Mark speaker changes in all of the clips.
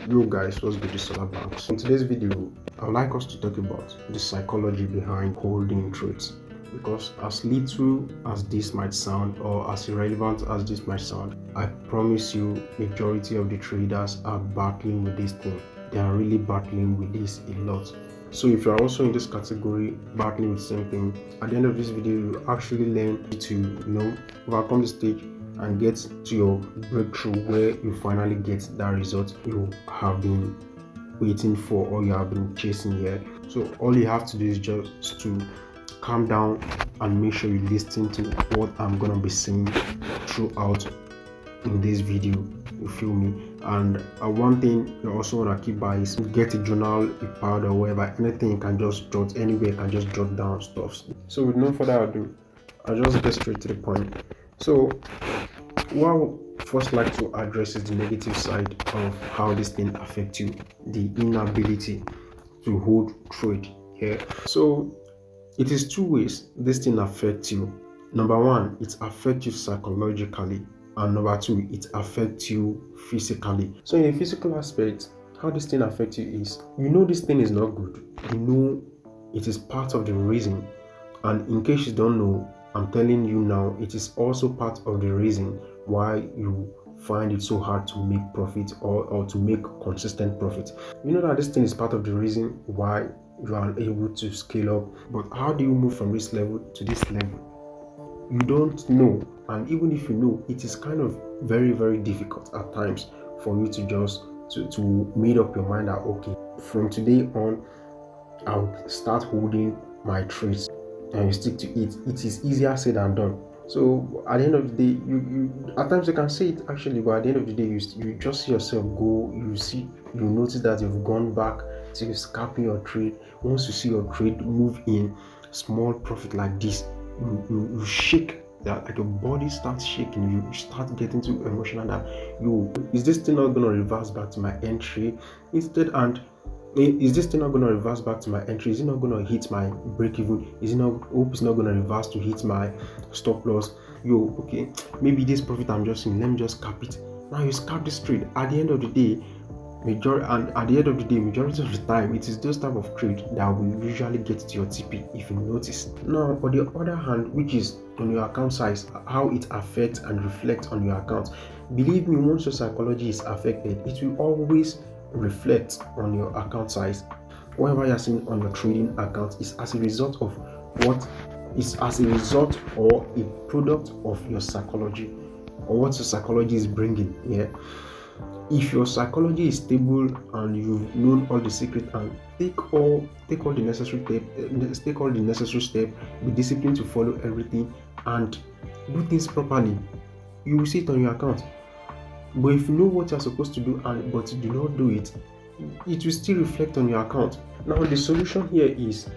Speaker 1: Yo guys, what's good? This is Banks. In today's video, I would like us to talk about the psychology behind holding trades, because as little as this might sound or as irrelevant as this might sound, I promise you majority of the traders are battling with this thing. They are really battling with this a lot. So if you are also in this category battling with the same thing, at the end of this video you actually learn to overcome the stage and get to your breakthrough, where you finally get that result you have been waiting for or you have been chasing here. So all you have to do is just to calm down and make sure you listen to what I'm gonna be saying throughout in this video, you feel me? And one thing you also want to keep by is get a journal, a pad, or whatever, anything you can just jot, anywhere you can just jot down stuff. So with no further ado, I'll just get straight to the point. So what I would first like to address is the negative side of how this thing affects you, the inability to hold trade here. So it is two ways this thing affects you. Number one, it affects you psychologically, and number two, it affects you physically. So in the physical aspect, how this thing affects you is, this thing is not good. It is part of the reason, and in case you don't know, I'm telling you now, it is also part of the reason why you find it so hard to make profit or to make consistent profit. You know that this thing is part of the reason why you are able to scale up. But how do you move from this level to this level? You don't know, and even if you know, it is kind of very, very difficult at times for you to just to make up your mind that okay, from today on I'll start holding my trades, and you stick to it. It is easier said than done. So at the end of the day, you at times you can say it actually, but at the end of the day, you just see yourself go. You notice that you've gone back to scalping your trade. Once you see your trade move in small profit like this, you shake. That like your body starts shaking, you start getting too emotional that is this thing not gonna reverse back to my entry instead? And is this thing not gonna reverse back to my entry? Is it not gonna hit my break even? Is it not? Hope it's not gonna reverse to hit my stop loss. Okay, maybe this profit I'm just in, let me just cap it. Now you scalp this trade. At the end of the day, majority of the time, it is those type of trade that will usually get to your TP, if you notice. Now on the other hand, which is on your account size, how it affects and reflects on your account. Believe me, once your psychology is affected, it will always reflect on your account size. Whatever you're seeing on your trading account is as a result of or a product of your psychology, or what your psychology is bringing. If your psychology is stable and you've known all the secret and take all the necessary step, be disciplined to follow everything and do things properly, you will see it on your account. But if you know what you're supposed to do but you do not do it, it will still reflect on your account. Now the solution here is,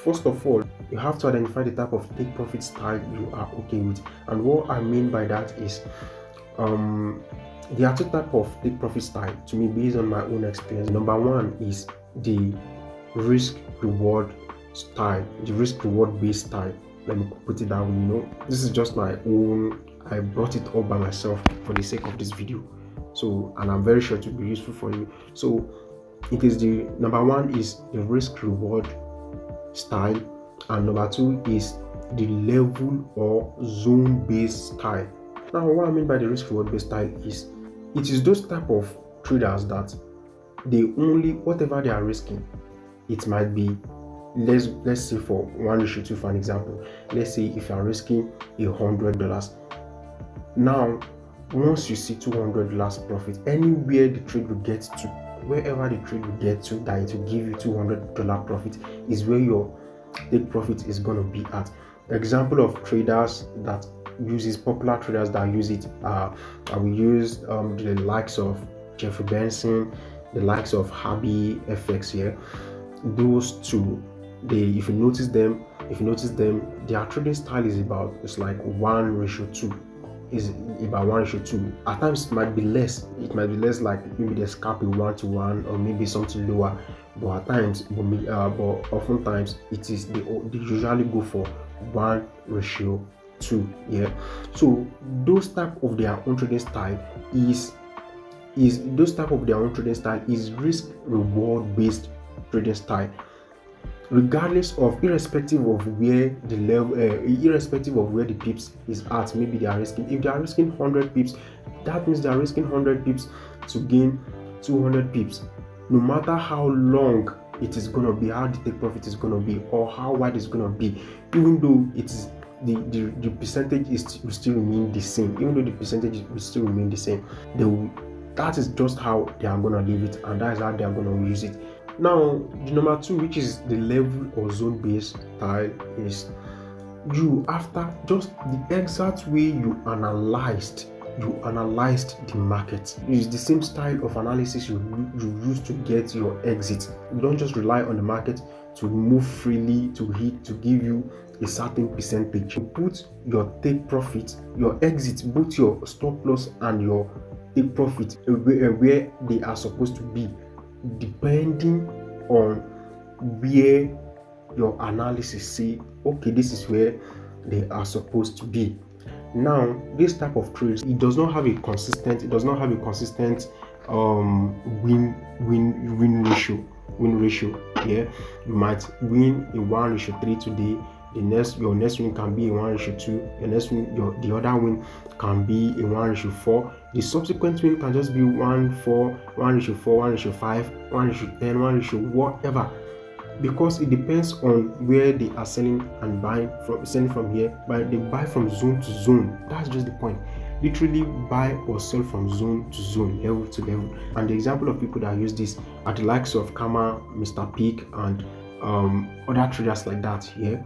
Speaker 1: first of all, you have to identify the type of take profit style you are okay with. And what I mean by that is there are two types of take profit style to me based on my own experience. Number one is the risk reward style, the risk reward based style. Let me put it that way. This is just my own. I brought it up by myself for the sake of this video. So, and I'm very sure it will be useful for you. So, it is the number one is the risk reward style, and number two is the level or zone based style. Now, what I mean by the risk reward based style is, it is those type of traders that they only, whatever they are risking, it might be, let's say for 1:2 for an example. Let's say if you are risking $100, now once you see $200 profit, anywhere the trade will get to, wherever the trade will get to that it will give you $200 profit, is where your take profit is going to be at. Example of traders that uses, popular traders that use it, I will use the likes of Jeffrey Benson, the likes of Habi FX here. Those two, if you notice them, their trading style is like 1:2. Is about 1:2. At times it might be less. It might be less, like maybe they scalp 1:1 or maybe something lower. But at times, but oftentimes it is they usually go for 1:2. So those type of their own trading style is is those type of their own trading style is risk reward based trading style, regardless of irrespective of where the level irrespective of where the pips is at. Maybe they are risking, if they are risking 100 pips, that means they are risking 100 pips to gain 200 pips, no matter how long it is going to be, how the take profit is going to be, or how wide it's going to be. Even though it is the percentage will still remain the same, even though the percentage will still remain the same, that is just how they are going to leave it, and that is how they are going to use it. Now, the number 2, which is the level or zone based style, is you, after just the exact way you analyzed the market. It's the same style of analysis you use to get your exit. You don't just rely on the market to move freely to give you a certain percentage. You put your take profit, your exit, both your stop loss and your take profit where they are supposed to be, depending on where your analysis say, okay, this is where they are supposed to be. Now, this type of trades, it does not have a consistent win ratio. Yeah, you might win a 1:3 today. Your next win can be a 1:2. Your next win, the other win can be a 1:4. The subsequent win can just be 1:4, 1:4, 1:5, 1:10, 1:, whatever, because it depends on where they are selling and buying from. Selling from here, but they buy from zone to zone. That's just the point. Literally buy or sell from zone to zone, level to level. And the example of people that use this are the likes of Kama, Mr. Peak, and other traders like that. Yeah.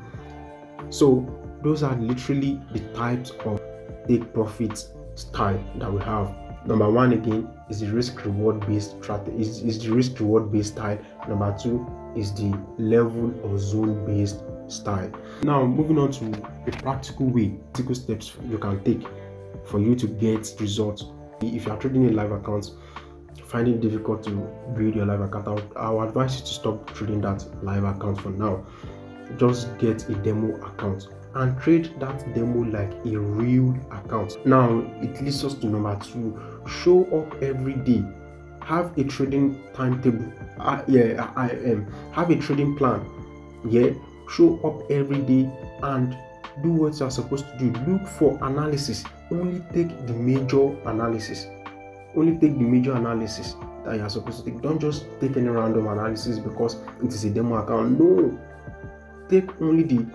Speaker 1: So those are literally the types of take profit style that we have. Number 1 again is the risk reward based strategy. Is the risk reward based style. Number 2 is the level or zone based style. Now, moving on to a practical steps you can take for you to get results. If you are trading a live account, finding it difficult to build your live account, I would advise you to stop trading that live account for now. Just get a demo account and trade that demo like a real account. Now, it leads us to number 2. Show up every day. Have a trading timetable. Have a trading plan. Yeah, show up every day and do what you are supposed to do. Look for analysis. Only take the major analysis. That you are supposed to take. Don't just take any random analysis because it is a demo account. No. Take only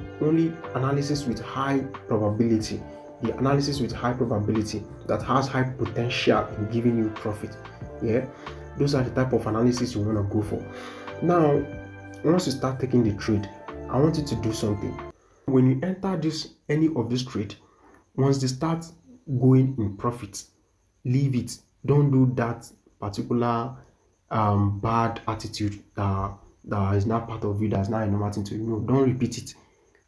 Speaker 1: analysis with high probability. The analysis with high probability that has high potential in giving you profit. Yeah, those are the type of analysis you want to go for. Now, once you start taking the trade, I want you to do something. When you enter any of this trade, once they start going in profit, leave it. Don't do that particular bad attitude that is not part of you, that's not a normal thing to you. No, don't repeat it.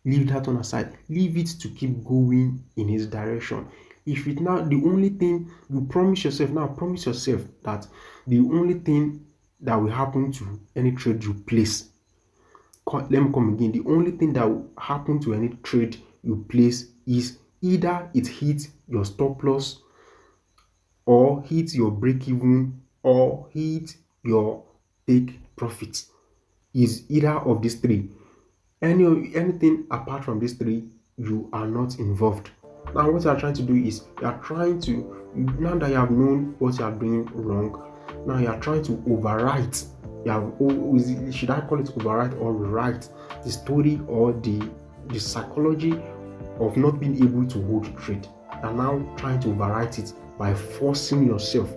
Speaker 1: Leave that one aside. Leave it to keep going in his direction. If it now, the only thing you promise yourself that the only thing that will happen to any trade you place, let me come again, the only thing that will happen to any trade you place is either it hits your stop loss, or hit your break even, or hit your take profit. Is either of these 3. Anything apart from these 3, you are not involved. Now, what you are trying to do is, you are trying to, now that you have known what you are doing wrong, now you are trying to overwrite. Should I call it overwrite or rewrite the story or the psychology of not being able to hold trade? You are now trying to overwrite it by forcing yourself.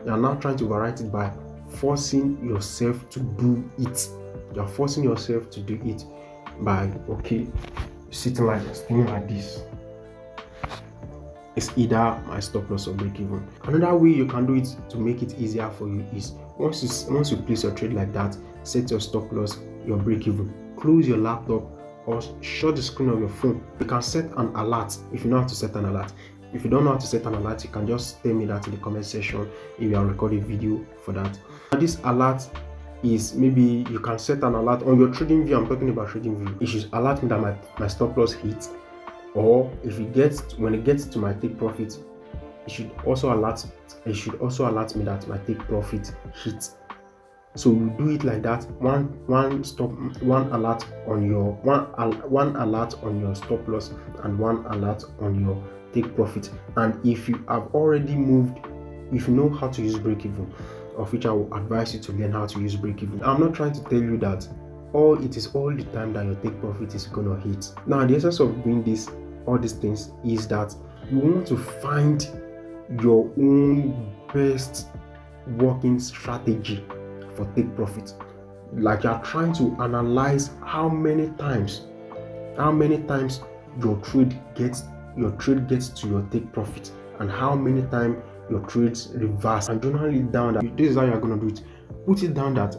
Speaker 1: You are now trying to overwrite it by forcing yourself to do it. You're forcing yourself to do it by sitting like this. It's either my stop loss or break even. Another way you can do it to make it easier for you is once you place your trade like that, set your stop loss, your break even, close your laptop or shut the screen of your phone. You can set an alert if you know how to set an alert. If you don't know how to set an alert, you can just tell me that in the comment section if you are recording a video for that. Now, this alert is, maybe you can set an alert on your trading view. I'm talking about trading view. It should alert me that my stop loss hits, or if when it gets to my take profit, it should also alert me that my take profit hit. So we do it like that. One alert on your one alert on your stop loss and one alert on your take profit. And if you have already moved, if you know how to use break even, of which I will advise you to learn how to use break even. I'm not trying to tell you that it is all the time that your take profit is gonna hit. Now the essence of doing all these things is that you want to find your own best working strategy for take profit. Like you are trying to analyze how many times your trade gets to your take profit, and how many times your trades reverse, and journal it down. That this is how you are going to do it. Put it down that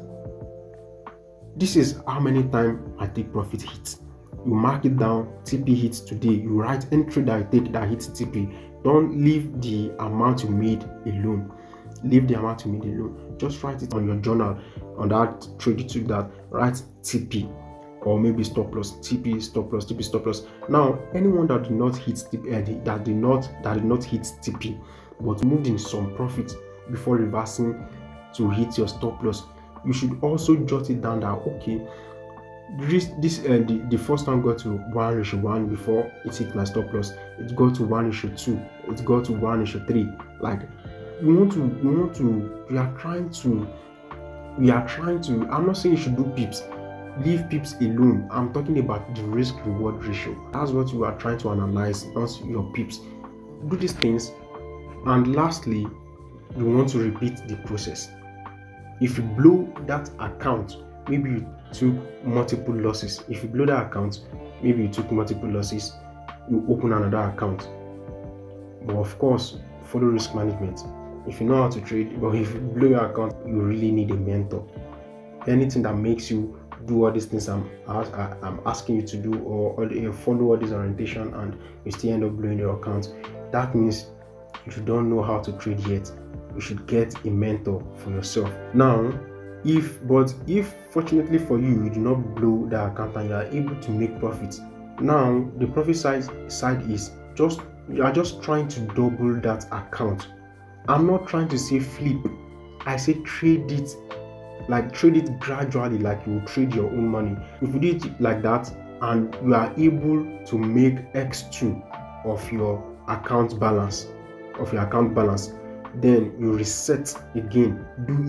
Speaker 1: this is how many times I take profit hits. You mark it down. TP hits today. You write any trade that you take that hits TP. Don't leave the amount you made alone. Just write it on your journal. On that trade you took, that write TP or maybe stop loss. TP, stop loss, TP, stop loss. Now, anyone that did not hit TP, that did not hit TP, but moved in some profit before reversing to hit your stop loss, you should also jot it down that okay, the first time got to 1:1 before it hit my stop loss. It got to 1:2. It got to 1:3. Like we are trying to. I'm not saying you should do pips. Leave pips alone. I'm talking about the risk reward ratio. That's what you are trying to analyze, not your pips. Do these things, and lastly, you want to repeat the process. If you blow that account, maybe you took multiple losses. If you blow that account, maybe you took multiple losses, you open another account. But of course, follow risk management. If you know how to trade, but if you blow your account, you really need a mentor. Anything that makes you do all these things I'm asking you to do, or follow all this orientation, and you still end up blowing your account, that means you don't know how to trade yet. You should get a mentor for yourself. Now, if fortunately for you, you do not blow the account and you are able to make profits, now the profit side is you are just trying to double that account. I'm not trying to say flip. I say trade it. Like trade it gradually, like you will trade your own money. If you do it like that and you are able to make X2 of your account balance, then you reset again, do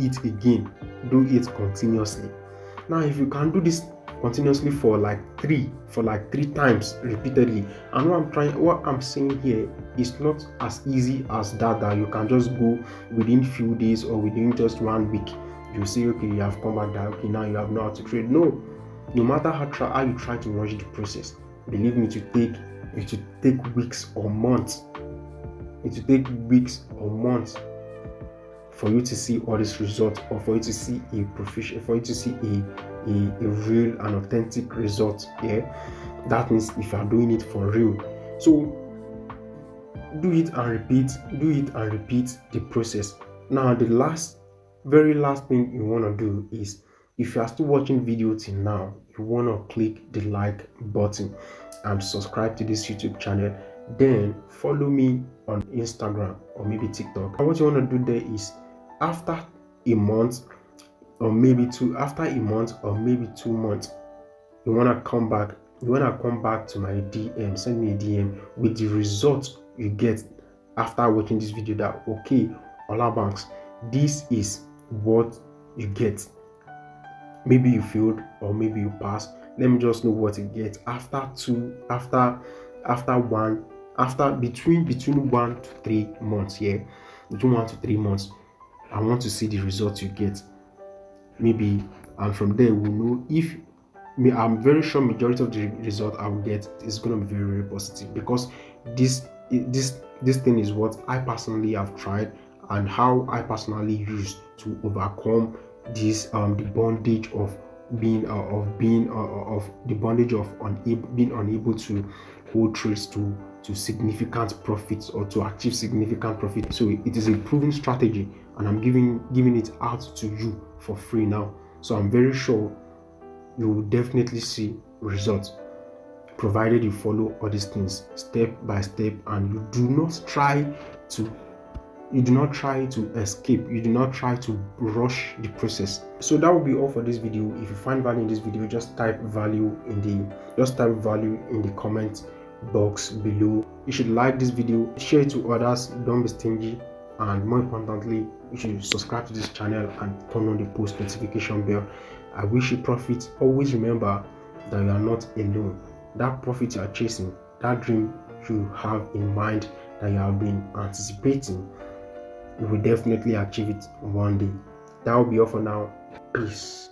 Speaker 1: it continuously. Now if you can do this continuously for like three times repeatedly, and what I'm saying here is not as easy as that you can just go within few days or within just 1 week. You say, okay, you have come back that, okay, now you have know how to trade. No matter how you try to rush the process, believe me, it will take weeks or months. For you to see all these results, or for you to see a real and authentic result. Yeah, that means if you are doing it for real. So do it and repeat the process. Now the very last thing you want to do is, if you are still watching video till now, you want to click the like button and subscribe to this YouTube channel. Then follow me on Instagram or maybe TikTok. And what you want to do there is, after a month or maybe 2 months, you want to come back to my DM, send me a DM with the result you get after watching this video, that okay, Ola Banks, this is what you get. Maybe you failed or maybe you passed. Let me just know what you get between 1 to 3 months. Yeah, between 1 to 3 months. I want to see the results you get. Maybe, and from there we'll know if I'm very sure majority of the result I will get is going to be very, very positive, because this thing is what I personally have tried and how I personally used to overcome this the bondage of being unable to hold trades to significant profits or to achieve significant profit. So it is a proven strategy, and I'm giving it out to you for free now. So I'm very sure you will definitely see results, provided you follow all these things step by step and you do not try to You do not try to escape. You do not try to rush the process. So that will be all for this video. If you find value in this video, just type value in the comment box below. You should like this video, share it to others, don't be stingy, and more importantly, you should subscribe to this channel and turn on the post notification bell. I wish you profit. Always remember that you are not alone. That profit you are chasing, that dream you have in mind that you have been anticipating, you will definitely achieve it one day. That will be all for now. Peace.